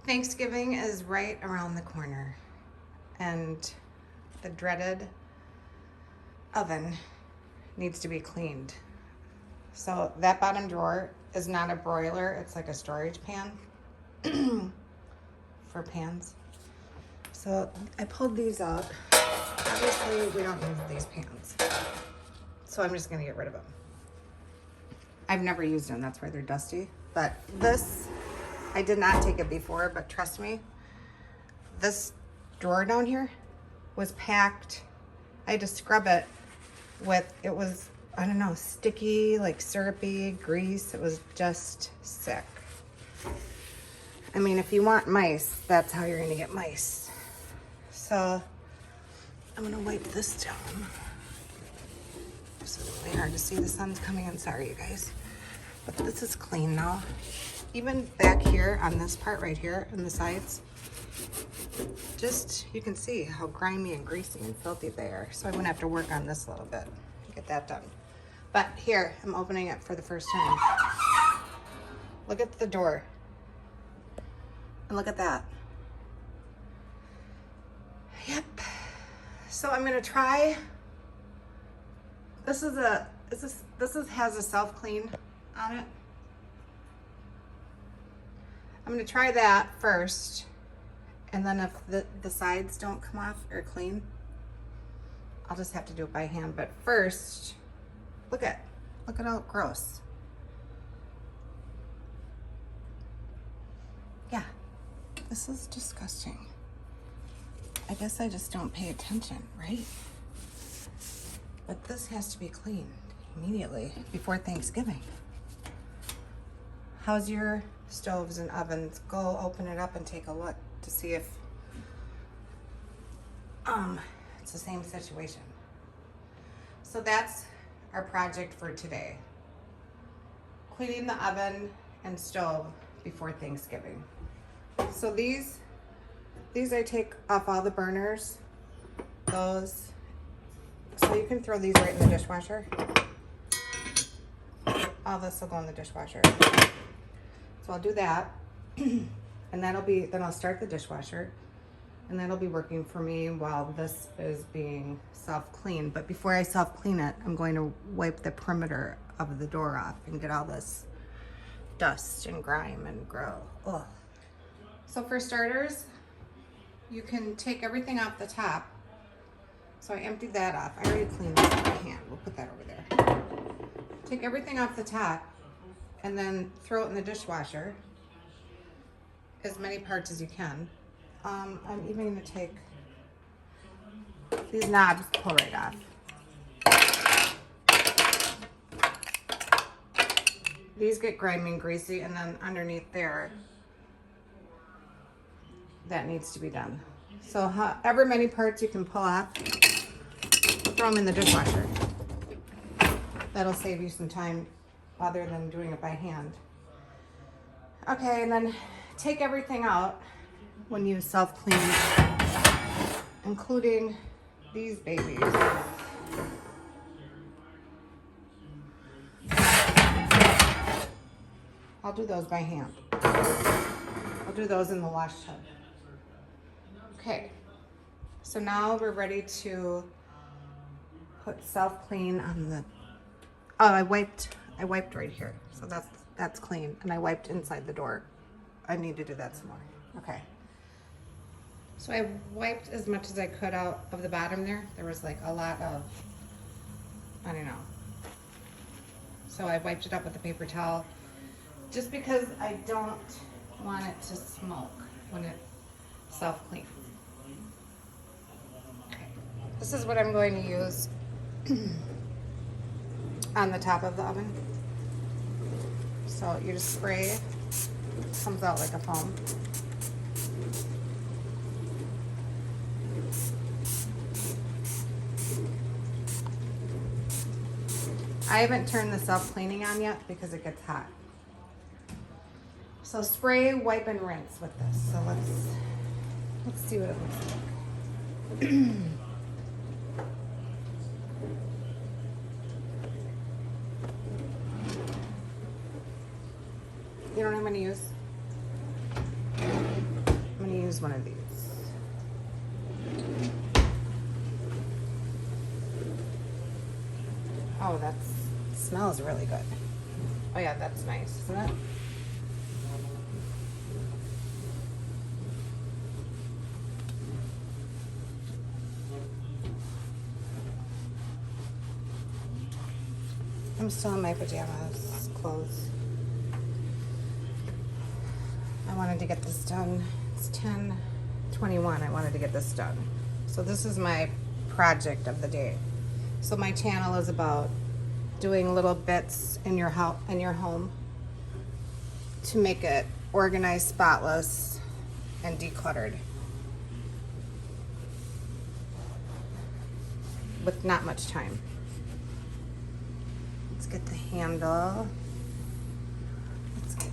Thanksgiving is right around the corner, and the dreaded oven needs to be cleaned. So that bottom drawer is not a broiler, it's like a storage pan for pans. So I pulled these out. Obviously we don't use these pans, so I'm just gonna get rid of them. I've never used them, that's why they're dusty. But this, I did not take it before, but trust me, this drawer down here was packed. I had to scrub it with, it was, I don't know, sticky, like syrupy grease. It was just sick. I mean, if you want mice, that's how you're gonna get mice. So I'm gonna wipe this down. This is really hard to see, the sun's coming in, sorry you guys. But this is clean now. Even back here on this part right here on the sides, just, you can see how grimy and greasy and filthy they are. So I'm gonna have to work on this a little bit to get that done. But here, I'm opening it for the first time. Look at the door. And look at that. Yep. So I'm gonna try, this has a self-clean on it. I'm gonna try that first, and then if the sides don't come off or clean, I'll just have to do it by hand. But first, look at how gross. Yeah, this is disgusting. I guess I just don't pay attention, right? But this has to be cleaned immediately before Thanksgiving. How's your stoves and ovens? Go open it up and take a look to see if it's the same situation. So that's our project for today. Cleaning the oven and stove before Thanksgiving. So these I take off all the burners, those, so you can throw these right in the dishwasher. All this will go in the dishwasher. So I'll do that, and then I'll start the dishwasher, and that'll be working for me while this is being self-cleaned. But before I self-clean it, I'm going to wipe the perimeter of the door off and get all this dust and grime and grow. Ugh. So for starters, you can take everything off the top. So I emptied that off. I already cleaned this with my hand. We'll put that over there. Take everything off the top and then throw it in the dishwasher. As many parts as you can. I'm even gonna take these knobs, pull right off. These get grimy and greasy, and then underneath there, that needs to be done. So however many parts you can pull off, throw them in the dishwasher. That'll save you some time other than doing it by hand. Okay, and then take everything out when you self-clean, including these babies. I'll do those by hand. I'll do those in the wash tub. Okay, so now we're ready to put self-clean on the, oh, I wiped right here. So that's clean, and I wiped inside the door. I need to do that some more. Okay. So I wiped as much as I could out of the bottom there. There was like a lot of, I don't know. So I wiped it up with a paper towel just because I don't want it to smoke when it self-cleans. Okay. This is what I'm going to use on the top of the oven. So you just spray it, comes out like a foam. I haven't turned the self-cleaning on yet because it gets hot. So spray, wipe, and rinse with this. So let's see what it looks like. You don't have any use? use one of these. Oh, that smells really good. Oh yeah, that's nice, isn't it? I'm still in my pajamas, clothes. I wanted to get this done. It's 10:21. I wanted to get this done. So this is my project of the day. So my channel is about doing little bits in your house, in your home, to make it organized, spotless, and decluttered, with not much time. Let's get the handle. Let's get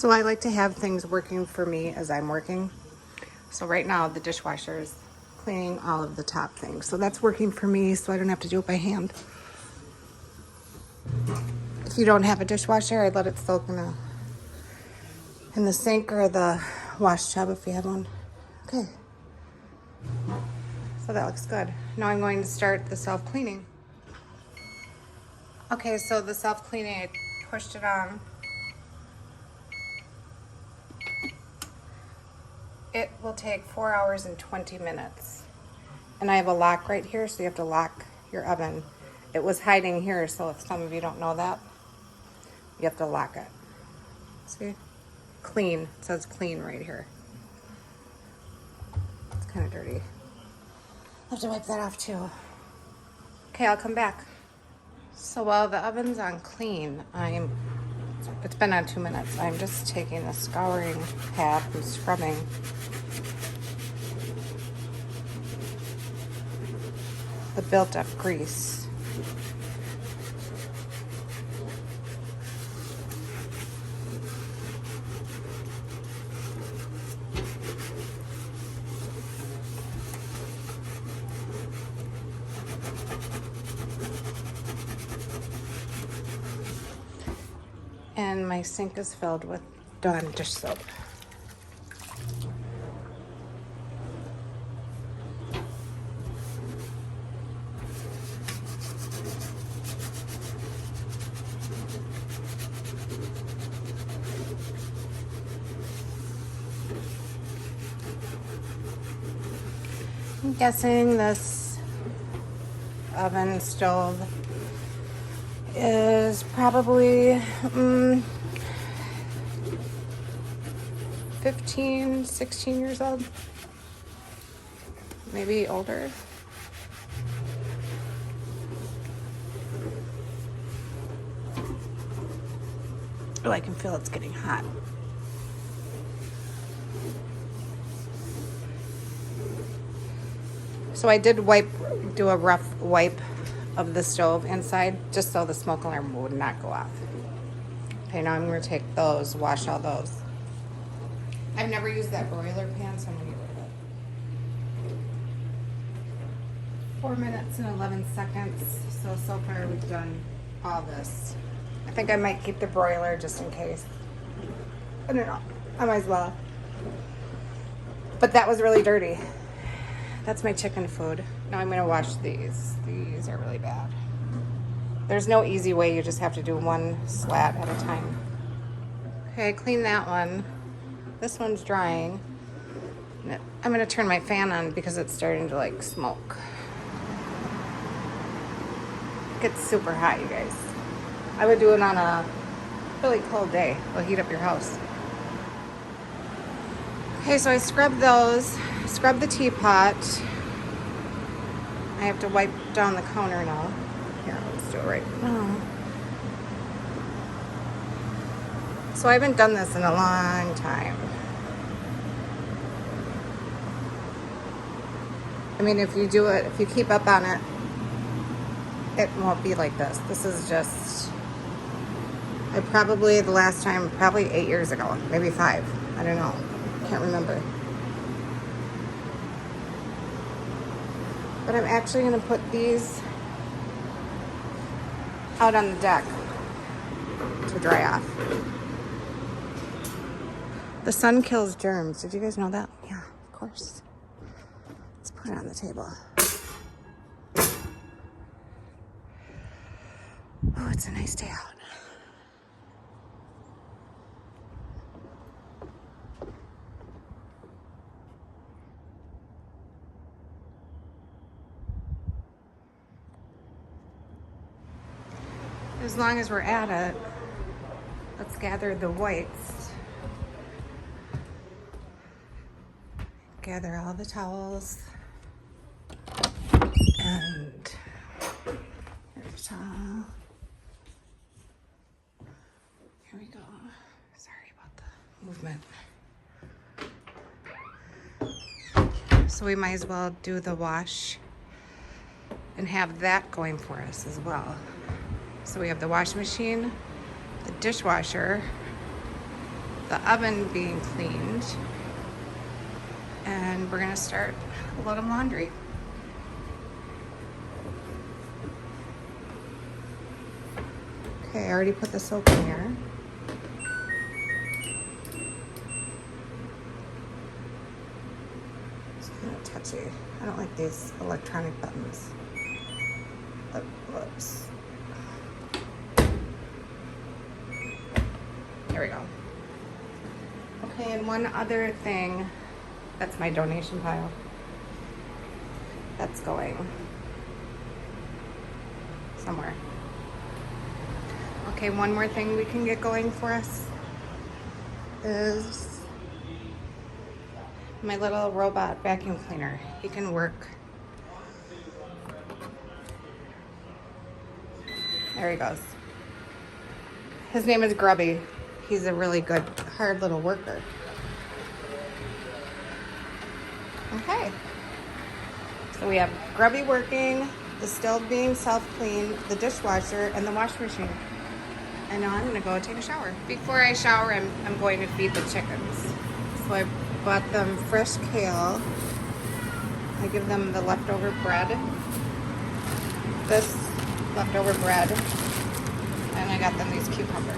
So I like to have things working for me as I'm working. So right now the dishwasher is cleaning all of the top things. So that's working for me, so I don't have to do it by hand. If you don't have a dishwasher, I'd let it soak in the sink or the wash tub if you have one. Okay. So that looks good. Now I'm going to start the self-cleaning. Okay, so the self-cleaning, I pushed it on. It will take 4 hours and 20 minutes. And I have a lock right here, so you have to lock your oven. It was hiding here, so if some of you don't know that, you have to lock it. See? Clean. It says clean right here. It's kind of dirty. I'll have to wipe that off too. Okay, I'll come back. So while the oven's on clean, it's been on 2 minutes. I'm just taking a scouring pad and scrubbing the built up grease. And my sink is filled with Dawn dish soap. I'm guessing this oven stove is probably 15, 16 years old, maybe older. Oh, I can feel it's getting hot. So I did do a rough wipe of the stove inside, just so the smoke alarm would not go off. Okay, now I'm going to take those, wash all those. I've never used that broiler pan, so I'm going to get rid of it. 4 minutes and 11 seconds. So far we've done all this. I think I might keep the broiler just in case. I don't know. I might as well. But that was really dirty. That's my chicken food. Now I'm going to wash these. These are really bad. There's no easy way. You just have to do one slat at a time. Okay, clean that one. This one's drying. I'm gonna turn my fan on because it's starting to like smoke. It gets super hot, you guys. I would do it on a really cold day. It'll heat up your house. Okay, so I scrubbed those. Scrub the teapot. I have to wipe down the counter now. Here, let's do it right now. So I haven't done this in a long time. I mean, if you do it, if you keep up on it, it won't be like this. This is just, the last time, probably 8 years ago, maybe 5. I don't know. Can't remember. But I'm actually going to put these out on the deck to dry off. The sun kills germs. Did you guys know that? Yeah, of course. Let's put it on the table. Oh, it's a nice day out. As long as we're at it, let's gather the whites. Gather all the towels. And here's a towel. Here we go. Sorry about the movement. So we might as well do the wash and have that going for us as well. So we have the washing machine, the dishwasher, the oven being cleaned, and we're gonna start loading laundry. Okay, I already put the soap in here. It's kind of touchy. I don't like these electronic buttons. Whoops. There we go. Okay, and one other thing, that's my donation pile. That's going somewhere. Okay, one more thing we can get going for us is my little robot vacuum cleaner. He can work. There he goes. His name is Grubby. He's a really good, hard little worker. Okay. So we have Grubby working, the stove being self-cleaned, the dishwasher, and the washing machine. And now I'm gonna go take a shower. Before I shower, I'm going to feed the chickens. So I bought them fresh kale. I give them the leftover bread. This leftover bread. And I got them these cucumbers.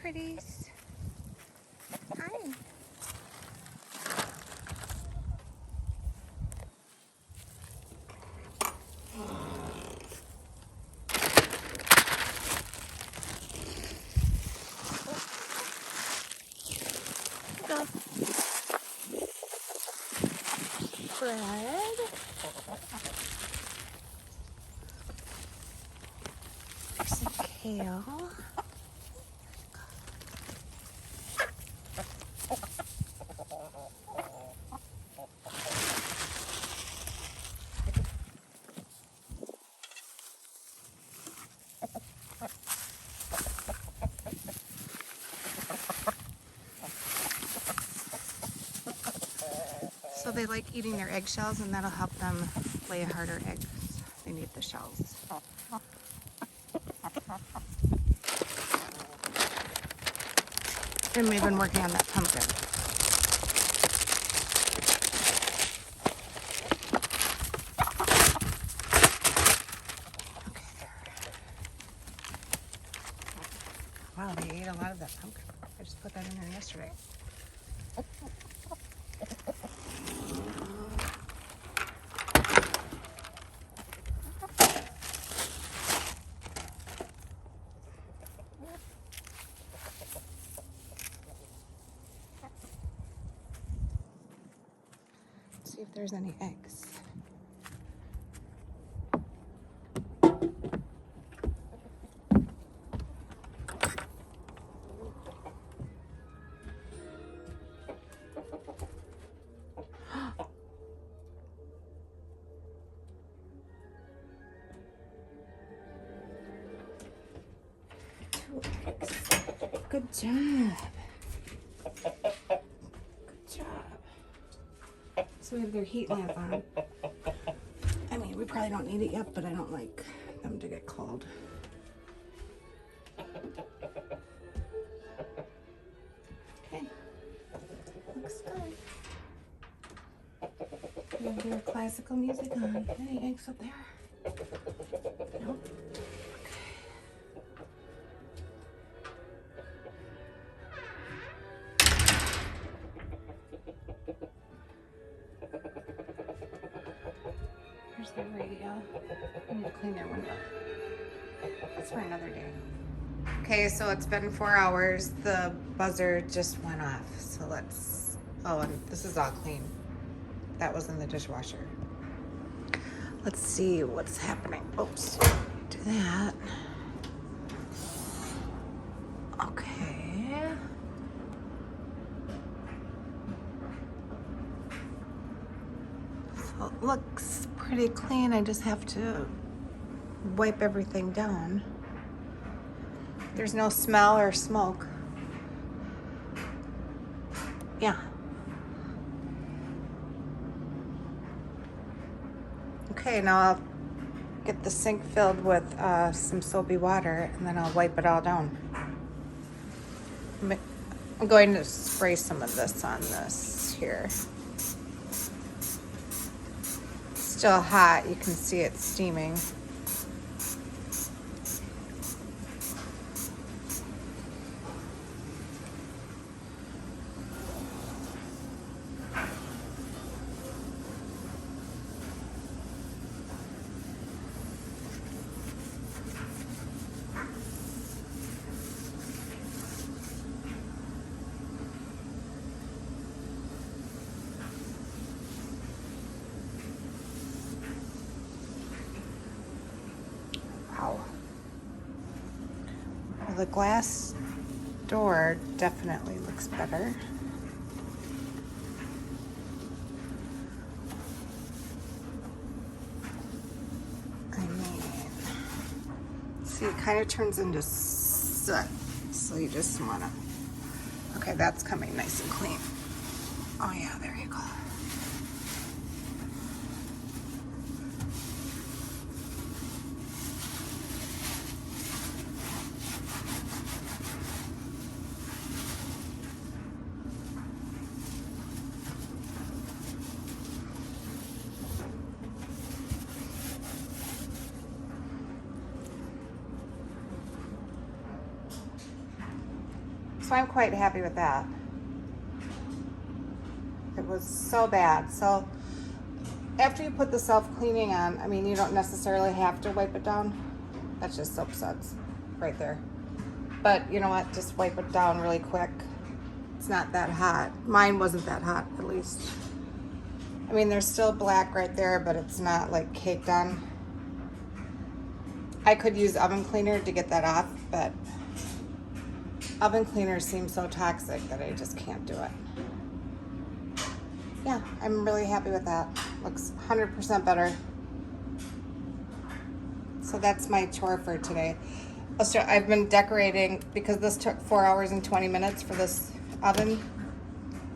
Pretties. Hi. Go. Bread. Some kale. So they like eating their eggshells, and that'll help them lay harder eggs. They need the shells. And we've been working on that pumpkin. Okay, there. Wow, they ate a lot of that pumpkin. I just put that in there yesterday. See if there's any eggs. Good job. Good job. So we have their heat lamp on. I mean, we probably don't need it yet, but I don't like them to get cold. Okay. Looks good. We have their classical music on. Any eggs up there? Nope. Here's the radio. I need to clean their window. That's for another day. Okay, so it's been 4 hours. The buzzer just went off. So let's, oh, and this is all clean. That was in the dishwasher. Let's see what's happening. Oops, do that. Okay. So it looks pretty clean. I just have to wipe everything down. There's no smell or smoke. Yeah. Okay, now I'll get the sink filled with some soapy water and then I'll wipe it all down. I'm going to spray some of this on this here. It's still hot, you can see it steaming. Wow. Well, the glass door definitely looks better. I mean, see, it kind of turns into soot, so you just want to, okay, that's coming nice and clean. Oh yeah, there you go. So I'm quite happy with that. It was so bad. So after you put the self-cleaning on, I mean, you don't necessarily have to wipe it down. That's just soap suds right there. But you know what? Just wipe it down really quick. It's not that hot. Mine wasn't that hot, at least. I mean, there's still black right there, but it's not like caked on. I could use oven cleaner to get that off, but oven cleaners seem so toxic that I just can't do it. Yeah, I'm really happy with that. Looks 100% better. So that's my chore for today. I've been decorating because this took 4 hours and 20 minutes for this oven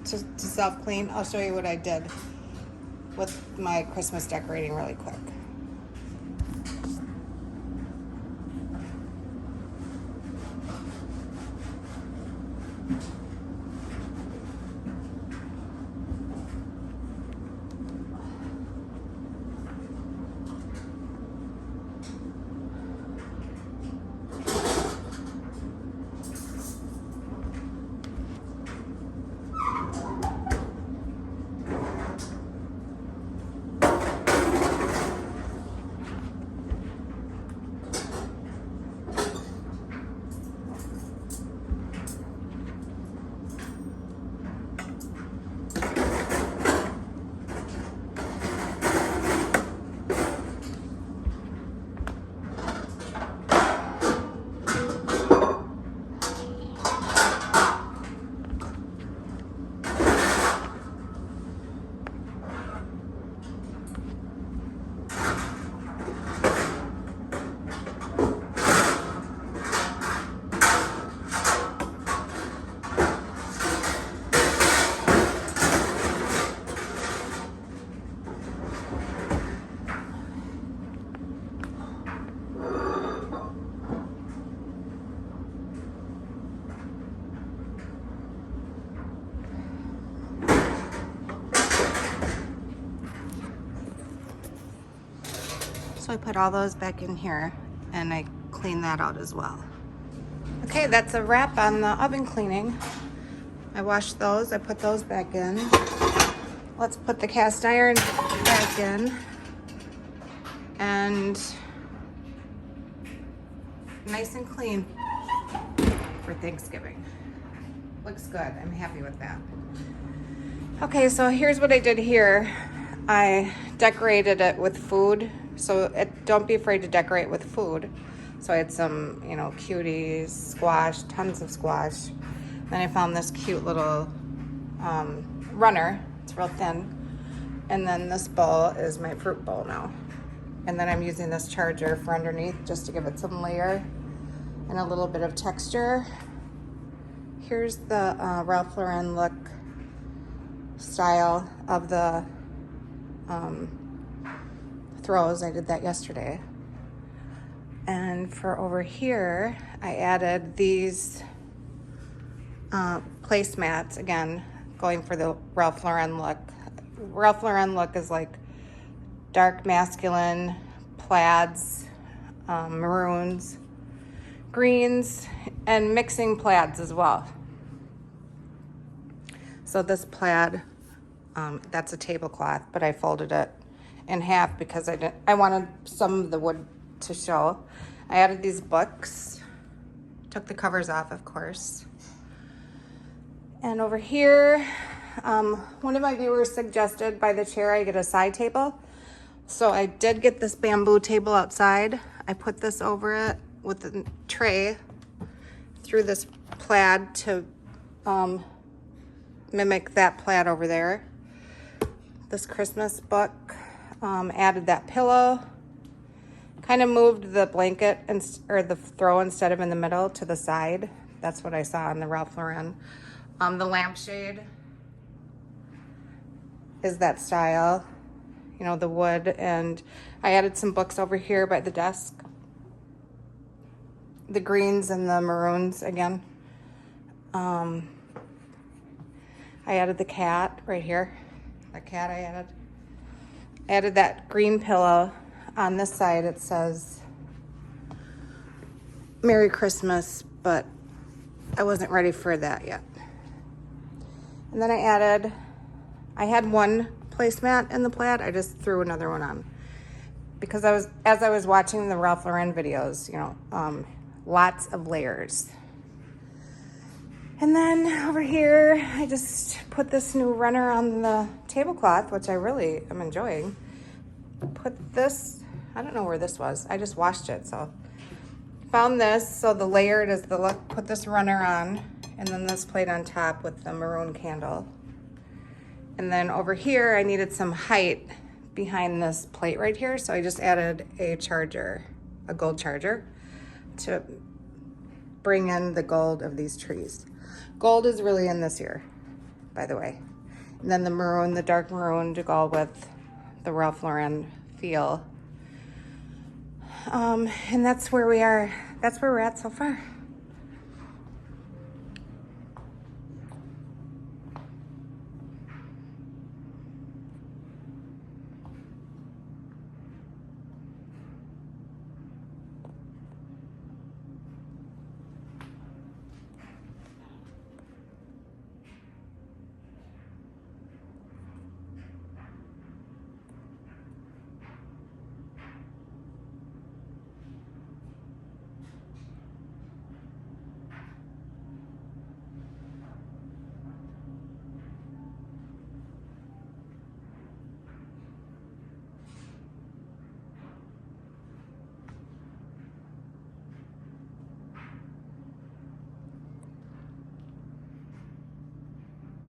to self-clean. I'll show you what I did with my Christmas decorating really quick. So I put all those back in here and I clean that out as well. Okay, that's a wrap on the oven cleaning. I washed those, I put those back in. Let's put the cast iron back in. And nice and clean for Thanksgiving. Looks good, I'm happy with that. Okay, so here's what I did here. I decorated it with food. So don't be afraid to decorate with food. So I had some, you know, cuties, squash, tons of squash. Then I found this cute little runner. It's real thin. And then this bowl is my fruit bowl now. And then I'm using this charger for underneath just to give it some layer and a little bit of texture. Here's the Ralph Lauren look style of the throws. I did that yesterday. And for over here, I added these placemats, again, going for the Ralph Lauren look. Ralph Lauren look is like dark masculine, plaids, maroons, greens, and mixing plaids as well. So this plaid, that's a tablecloth, but I folded it in half because I wanted some of the wood to show. I added these books, took the covers off, of course. And over here, one of my viewers suggested by the chair I get a side table. So I did get this bamboo table outside. I put this over it with the tray through this plaid to mimic that plaid over there. This Christmas book, added that pillow. Kind of moved the blanket or the throw instead of in the middle to the side. That's what I saw on the Ralph Lauren. The lampshade is that style, you know, the wood. And I added some books over here by the desk. The greens and the maroons again. I added the cat right here. The cat I added. I added that green pillow. On this side it says Merry Christmas, but I wasn't ready for that yet. And then I had one placemat in the plaid. I just threw another one on because as I was watching the Ralph Lauren videos, you know, lots of layers. And then over here, I just put this new runner on the tablecloth, which I really am enjoying. Put this, I don't know where this was. I just washed it, so. Found this, so the layered is the look. Put this runner on, and then this plate on top with the maroon candle. And then over here, I needed some height behind this plate right here, so I just added a charger, a gold charger, to bring in the gold of these trees. Gold is really in this year, by the way. And then the maroon, the dark maroon to go with the Ralph Lauren feel. And that's where we are. That's where we're at so far.